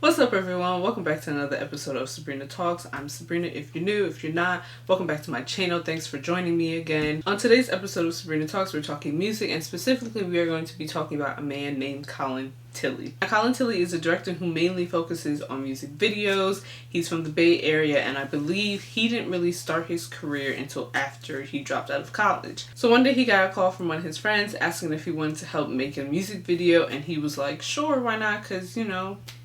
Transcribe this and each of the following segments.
What's up, everyone? Welcome back to another episode of Sabrina Talks. I'm Sabrina. If you're new, if you're not, welcome back to my channel. Thanks for joining me again. On today's episode of Sabrina Talks, we're talking music, and specifically we are going to be talking about a man named Colin Tilley. Now, Colin Tilley is a director who mainly focuses on music videos. He's from the Bay Area, and I believe he didn't really start his career until after he dropped out of college. So one day he got a call from one of his friends asking if he wanted to help make a music video, and he was like, sure, why not? Because,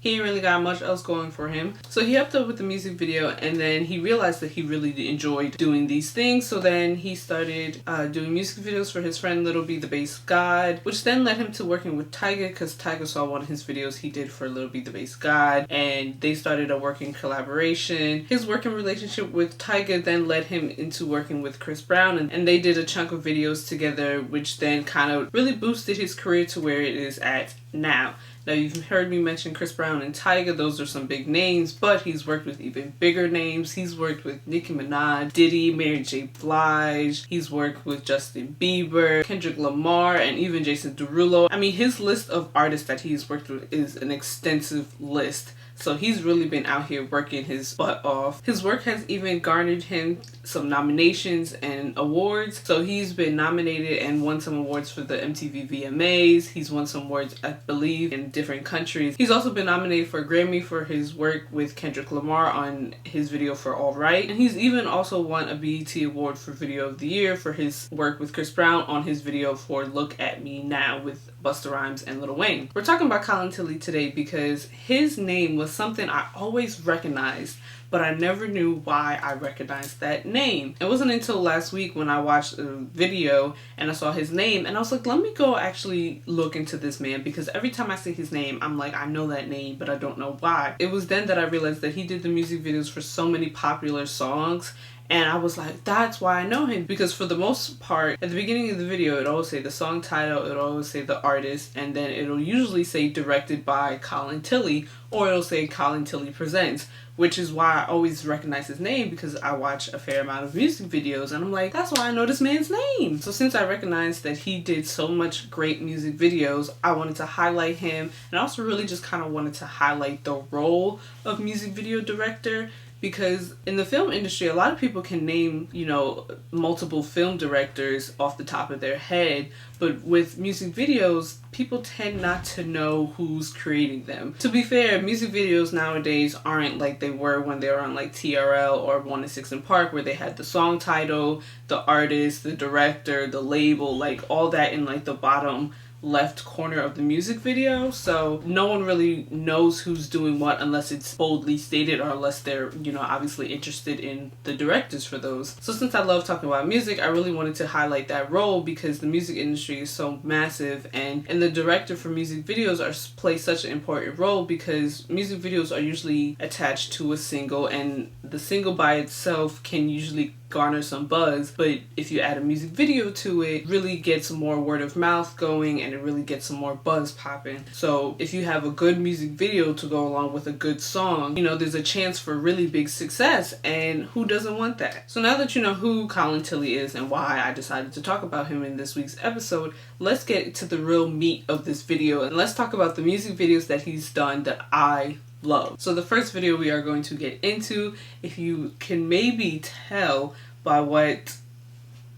he ain't really got much else going for him. So he helped out with the music video, and then he realized that he really enjoyed doing these things. So then he started doing music videos for his friend Little B the Bass God, which then led him to working with Tyga, because Tyga saw one of his videos he did for Little B the Bass God, and they started a working collaboration. His working relationship with Tyga then led him into working with Chris Brown, and they did a chunk of videos together, which then kind of really boosted his career to where it is at now. Now, you've heard me mention Chris Brown and Tyga. Those are some big names, but he's worked with even bigger names. He's worked with Nicki Minaj, Diddy, Mary J. Blige. He's worked with Justin Bieber, Kendrick Lamar, and even Jason Derulo. I mean, his list of artists that he's worked with is an extensive list. So he's really been out here working his butt off. His work has even garnered him some nominations and awards. So he's been nominated and won some awards for the MTV VMAs. He's won some awards, I believe, in different countries. He's also been nominated for a Grammy for his work with Kendrick Lamar on his video for All Right. And he's even also won a BET Award for Video of the Year for his work with Chris Brown on his video for Look at Me Now with Busta Rhymes and Lil Wayne. We're talking about Colin Tilley today because his name was something I always recognized, but I never knew why I recognized that name. It wasn't until last week when I watched a video and I saw his name and I was like, let me go actually look into this man, because every time I see his name, I'm like, I know that name, but I don't know why. It was then that I realized that he did the music videos for so many popular songs. And I was like, that's why I know him. Because for the most part, at the beginning of the video, it'll always say the song title, it'll always say the artist, and then it'll usually say directed by Colin Tilley, or it'll say Colin Tilley Presents, which is why I always recognize his name, because I watch a fair amount of music videos, and I'm like, that's why I know this man's name. So since I recognized that he did so much great music videos, I wanted to highlight him, and I also really just kind of wanted to highlight the role of music video director. Because in the film industry, a lot of people can name, multiple film directors off the top of their head. But with music videos, people tend not to know who's creating them. To be fair, music videos nowadays aren't like they were when they were on like TRL or 106 & Park, where they had the song title, the artist, the director, the label, like all that in like the bottom left corner of the music video. So no one really knows who's doing what unless it's boldly stated, or unless they're obviously interested in the directors for those. So since I love talking about music, I really wanted to highlight that role, because the music industry is so massive, and the director for music videos play such an important role, because music videos are usually attached to a single, and the single by itself can usually garner some buzz, but if you add a music video to it, really gets more word of mouth going, and it really gets some more buzz popping. So if you have a good music video to go along with a good song, there's a chance for really big success, and who doesn't want that? So now that you know who Colin Tilley is and why I decided to talk about him in this week's episode, let's get to the real meat of this video, and let's talk about the music videos that he's done that I love. So the first video we are going to get into, if you can maybe tell by what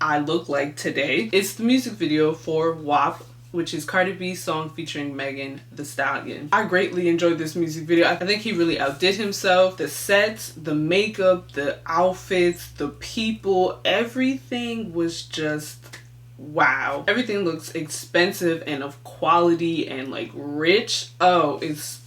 I look like today, it's the music video for WAP, which is Cardi B's song featuring Megan Thee Stallion. I greatly enjoyed this music video. I think he really outdid himself. The sets, the makeup, the outfits, the people, everything was just wow. Everything looks expensive and of quality and like rich. Oh, it's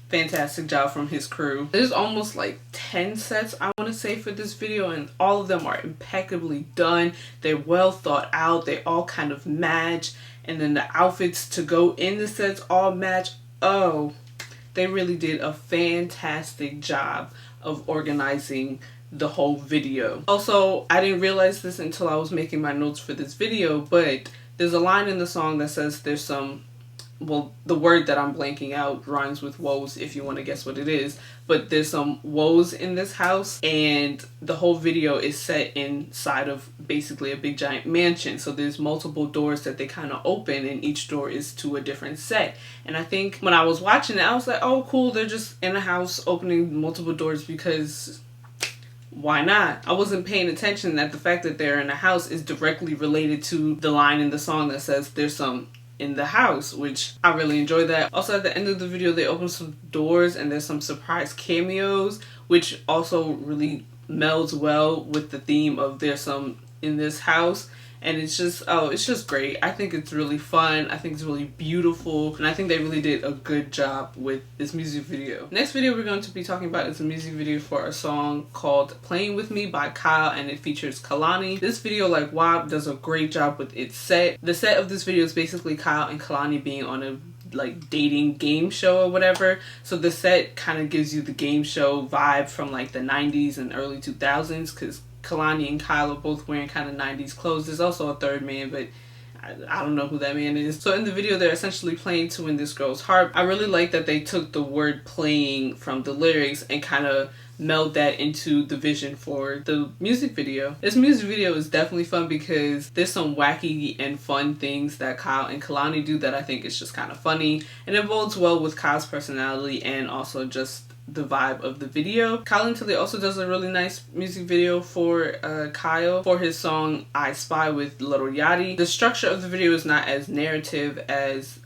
fantastic job from his crew. There's almost like 10 sets, I want to say, for this video, and all of them are impeccably done. They're well thought out. They all kind of match, and then the outfits to go in the sets all match. Oh, they really did a fantastic job of organizing the whole video. Also, I didn't realize this until I was making my notes for this video, but there's a line in the song that says there's some, well, the word that I'm blanking out rhymes with woes, if you want to guess what it is, but there's some woes in this house, and the whole video is set inside of basically a big giant mansion. So there's multiple doors that they kind of open, and each door is to a different set. And I think when I was watching it, I was like, oh cool, they're just in a house opening multiple doors, because why not? I wasn't paying attention that the fact that they're in a house is directly related to the line in the song that says there's some in the house, which I really enjoy that. Also, at the end of the video, they open some doors and there's some surprise cameos, which also really melds well with the theme of there's some in this house. And it's just great. I think it's really fun. I think it's really beautiful. And I think they really did a good job with this music video. Next video we're going to be talking about is a music video for a song called Playing With Me by Kyle, and it features Kalani. This video, like WAP, does a great job with its set. The set of this video is basically Kyle and Kalani being on a like dating game show or whatever. So the set kind of gives you the game show vibe from like the 90s and early 2000s, because Kalani and Kyle are both wearing kind of 90s clothes. There's also a third man, but I don't know who that man is. So in the video, they're essentially playing To Win This Girl's Heart. I really like that they took the word playing from the lyrics and kind of meld that into the vision for the music video. This music video is definitely fun because there's some wacky and fun things that Kyle and Kalani do that I think is just kind of funny, and it bodes well with Kyle's personality and also just the vibe of the video. Colin Tilley also does a really nice music video for Kyle for his song I Spy with Lil Yachty. The structure of the video is not as narrative as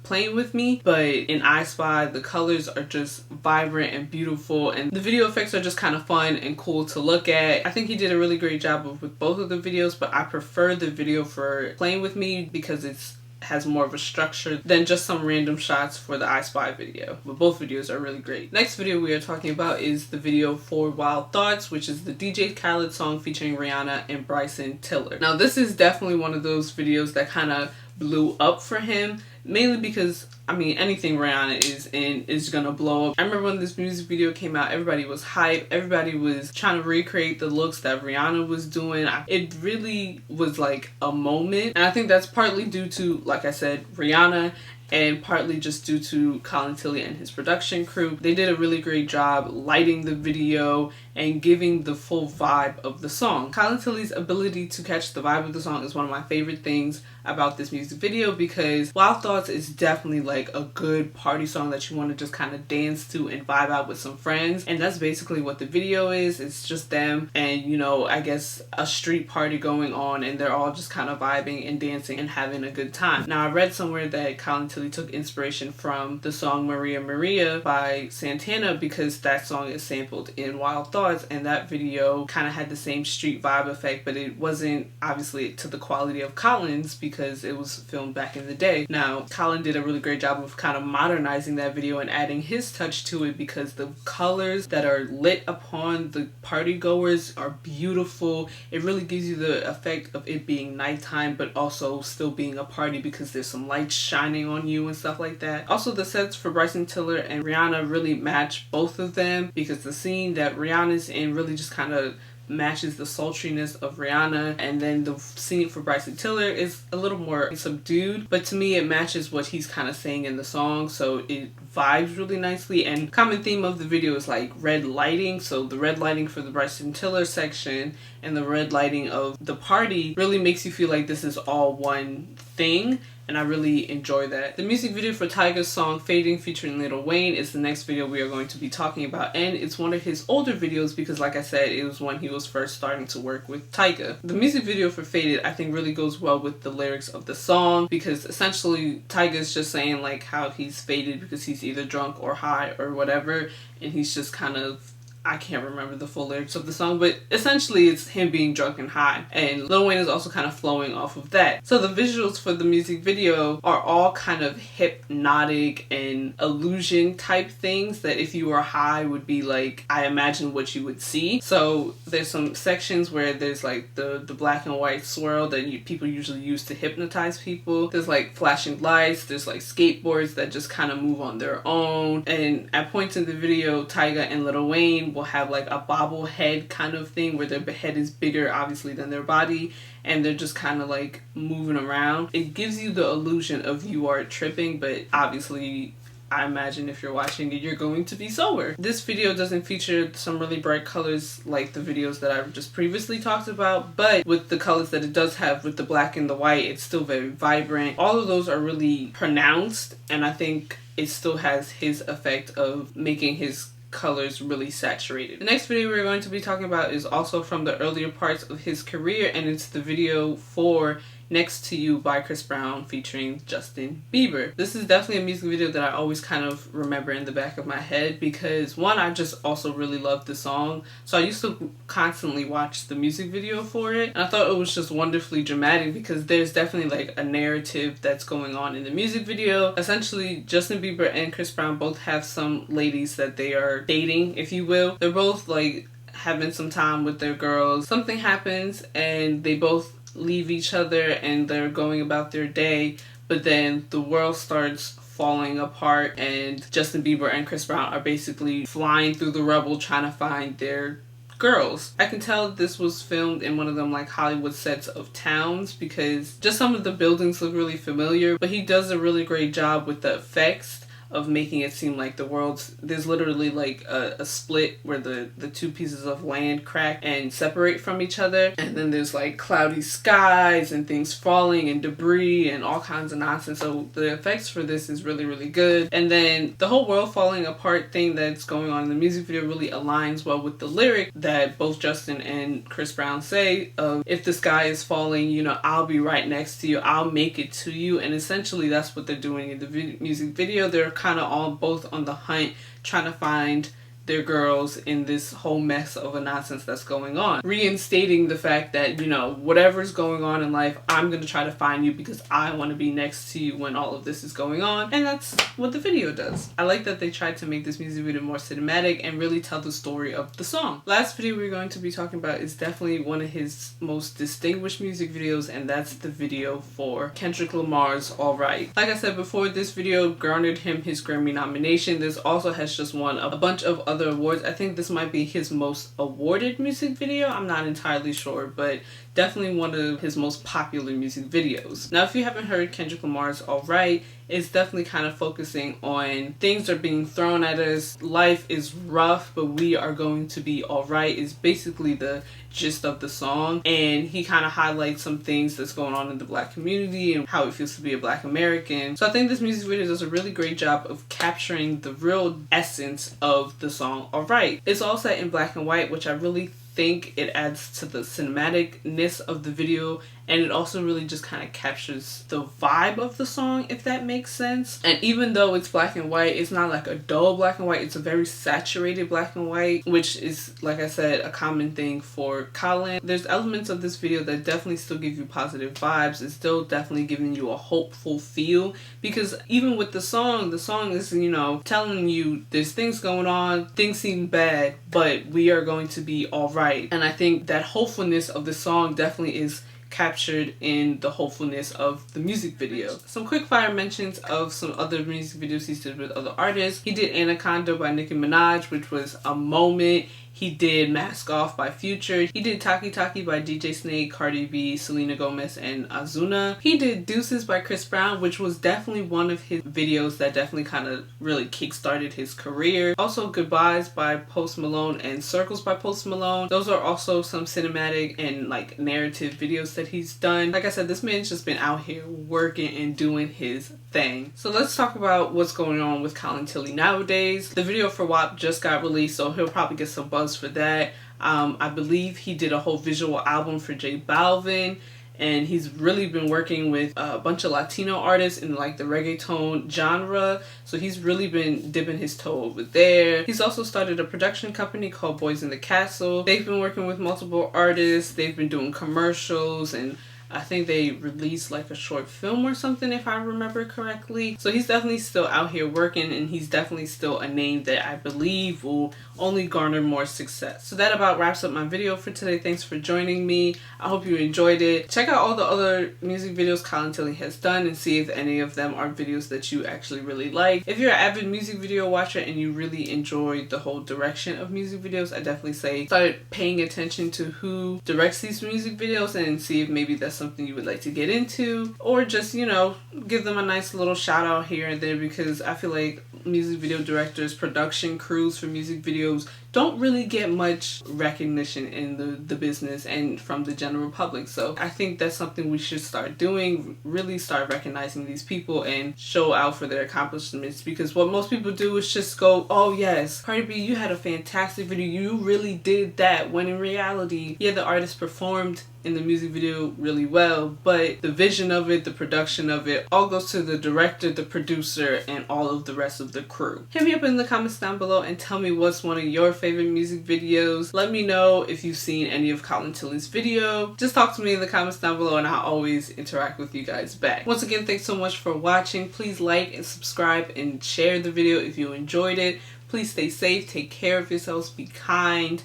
Playing With Me, but in I Spy the colors are just vibrant and beautiful, and the video effects are just kind of fun and cool to look at. I think he did a really great job with both of the videos, but I prefer the video for Playing With Me because it's has more of a structure than just some random shots for the I Spy video. But both videos are really great. Next video we are talking about is the video for Wild Thoughts, which is the DJ Khaled song featuring Rihanna and Bryson Tiller. Now this is definitely one of those videos that kind of blew up for him, mainly because I mean anything Rihanna is in is gonna blow up. I remember when this music video came out, everybody was hyped, everybody was trying to recreate the looks that Rihanna was doing. It really was like a moment, and I think that's partly due to, like I said, Rihanna, and partly just due to Colin Tilley and his production crew. They did a really great job lighting the video and giving the full vibe of the song. Colin Tilley's ability to catch the vibe of the song is one of my favorite things about this music video, because Wild Thoughts is definitely like a good party song that you want to just kind of dance to and vibe out with some friends, and that's basically what the video is. It's just them and, you know, I guess a street party going on, and they're all just kind of vibing and dancing and having a good time. Now I read somewhere that Colin Tilley took inspiration from the song Maria Maria by Santana, because that song is sampled in Wild Thoughts, and that video kind of had the same street vibe effect, but it wasn't obviously to the quality of Colin's because it was filmed back in the day. Now Colin did a really great job of kind of modernizing that video and adding his touch to it, because the colors that are lit upon the party goers are beautiful. It really gives you the effect of it being nighttime but also still being a party, because there's some lights shining on you and stuff like that. Also, the sets for Bryson Tiller and Rihanna really match both of them, because the scene that Rihanna's in really just kind of matches the sultriness of Rihanna, and then the scene for Bryson Tiller is a little more subdued, but to me it matches what he's kind of saying in the song, so it vibes really nicely. And common theme of the video is like red lighting, so the red lighting for the Bryson Tiller section and the red lighting of the party really makes you feel like this is all one thing, and I really enjoy that. The music video for Tyga's song Fading featuring Lil Wayne is the next video we are going to be talking about, and it's one of his older videos because, like I said, it was when he was first starting to work with Tyga. The music video for Faded I think really goes well with the lyrics of the song, because essentially Tyga's just saying like how he's faded because he's either drunk or high or whatever, and he's just kind of, I can't remember the full lyrics of the song, but essentially it's him being drunk and high, and Lil Wayne is also kind of flowing off of that. So the visuals for the music video are all kind of hypnotic and illusion type things that if you were high would be like, I imagine what you would see. So there's some sections where there's like the black and white swirl that people usually use to hypnotize people. There's like flashing lights, there's like skateboards that just kind of move on their own, and at points in the video Tyga and Lil Wayne will have like a bobblehead kind of thing where their head is bigger obviously than their body, and they're just kind of like moving around. It gives you the illusion of you are tripping, but obviously I imagine if you're watching it, you're going to be sober. This video doesn't feature some really bright colors like the videos that I've just previously talked about, but with the colors that it does have with the black and the white, it's still very vibrant. All of those are really pronounced, and I think it still has his effect of making his colors really saturated. The next video we're going to be talking about is also from the earlier parts of his career, and it's the video for Next to You by Chris Brown featuring Justin Bieber. This is definitely a music video that I always kind of remember in the back of my head because one, I just also really loved the song, so I used to constantly watch the music video for it, and I thought it was just wonderfully dramatic because there's definitely like a narrative that's going on in the music video. Essentially, Justin Bieber and Chris Brown both have some ladies that they are dating, if you will. They're both like having some time with their girls. Something happens and they both leave each other and they're going about their day, but then the world starts falling apart and Justin Bieber and Chris Brown are basically flying through the rubble trying to find their girls. I can tell this was filmed in one of them like Hollywood sets of towns because just some of the buildings look really familiar, but he does a really great job with the effects of making it seem like the world's, there's literally like a split where the two pieces of land crack and separate from each other, and then there's like cloudy skies and things falling and debris and all kinds of nonsense. So the effects for this is really, really good. And then the whole world falling apart thing that's going on in the music video really aligns well with the lyric that both Justin and Chris Brown say of, if the sky is falling, you know, I'll be right next to you, I'll make it to you. And essentially that's what they're doing in the music video. They're kind of all both on the hunt trying to find their girls in this whole mess of a nonsense that's going on, reinstating the fact that, you know, whatever's going on in life, I'm gonna try to find you because I want to be next to you when all of this is going on. And that's what the video does. I like that they tried to make this music video more cinematic and really tell the story of the song. Last video we're going to be talking about is definitely one of his most distinguished music videos, and that's the video for Kendrick Lamar's Alright. Like I said before, this video garnered him his Grammy nomination. This also has just won a bunch of other awards. I think this might be his most awarded music video. I'm not entirely sure, but definitely one of his most popular music videos. Now, if you haven't heard Kendrick Lamar's Alright, it's definitely kind of focusing on things are being thrown at us. Life is rough, but we are going to be alright is basically the gist of the song. And he kind of highlights some things that's going on in the black community and how it feels to be a black American. So I think this music video does a really great job of capturing the real essence of the song Alright. It's all set in black and white, which I really think it adds to the cinematicness of the video, and it also really just kind of captures the vibe of the song, if that makes sense. And even though it's black and white, it's not like a dull black and white, it's a very saturated black and white, which is, like I said, a common thing for Colin. There's elements of this video that definitely still give you positive vibes. It's still definitely giving you a hopeful feel, because even with the song is, you know, telling you there's things going on, things seem bad, but we are going to be alright. And I think that hopefulness of the song definitely is captured in the hopefulness of the music video. Some quick fire mentions of some other music videos he did with other artists. He did Anaconda by Nicki Minaj, which was a moment. He did Mask Off by Future. He did Taki Taki by DJ Snake, Cardi B, Selena Gomez, and Azuna. He did Deuces by Chris Brown, which was definitely one of his videos that definitely kind of really kickstarted his career. Also Goodbyes by Post Malone and Circles by Post Malone. Those are also some cinematic and like narrative videos that he's done. Like I said, this man's just been out here working and doing his thing. So let's talk about what's going on with Colin Tilley nowadays. The video for WAP just got released, so he'll probably get some buzz for that. I believe he did a whole visual album for J Balvin, and he's really been working with a bunch of Latino artists in like the reggaeton genre, so he's really been dipping his toe over there. He's also started a production company called Boys in the Castle. They've been working with multiple artists. They've been doing commercials, and I think they released like a short film or something, if I remember correctly. So he's definitely still out here working, and he's definitely still a name that I believe will only garner more success. So that about wraps up my video for today. Thanks for joining me. I hope you enjoyed it. Check out all the other music videos Colin Tilley has done and see if any of them are videos that you actually really like. If you're an avid music video watcher and you really enjoy the whole direction of music videos, I definitely say start paying attention to who directs these music videos and see if maybe that's something you would like to get into, or just, you know, give them a nice little shout out here and there, because I feel like music video directors, production crews for music videos don't really get much recognition in the business and from the general public. So I think that's something we should start doing, really start recognizing these people and show out for their accomplishments, because what most people do is just go, oh yes, Cardi B, you had a fantastic video, you really did that, when in reality, yeah, the artist performed in the music video really well, but the vision of it, the production of it, all goes to the director, the producer, and all of the rest of the crew. Hit me up in the comments down below and tell me what's one of your favorite music videos. Let me know if you've seen any of Colin Tilley's video. Just talk to me in the comments down below and I'll always interact with you guys back. Once again, thanks so much for watching. Please like and subscribe and share the video if you enjoyed it. Please stay safe, take care of yourselves, be kind,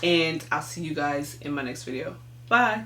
and I'll see you guys in my next video. Bye.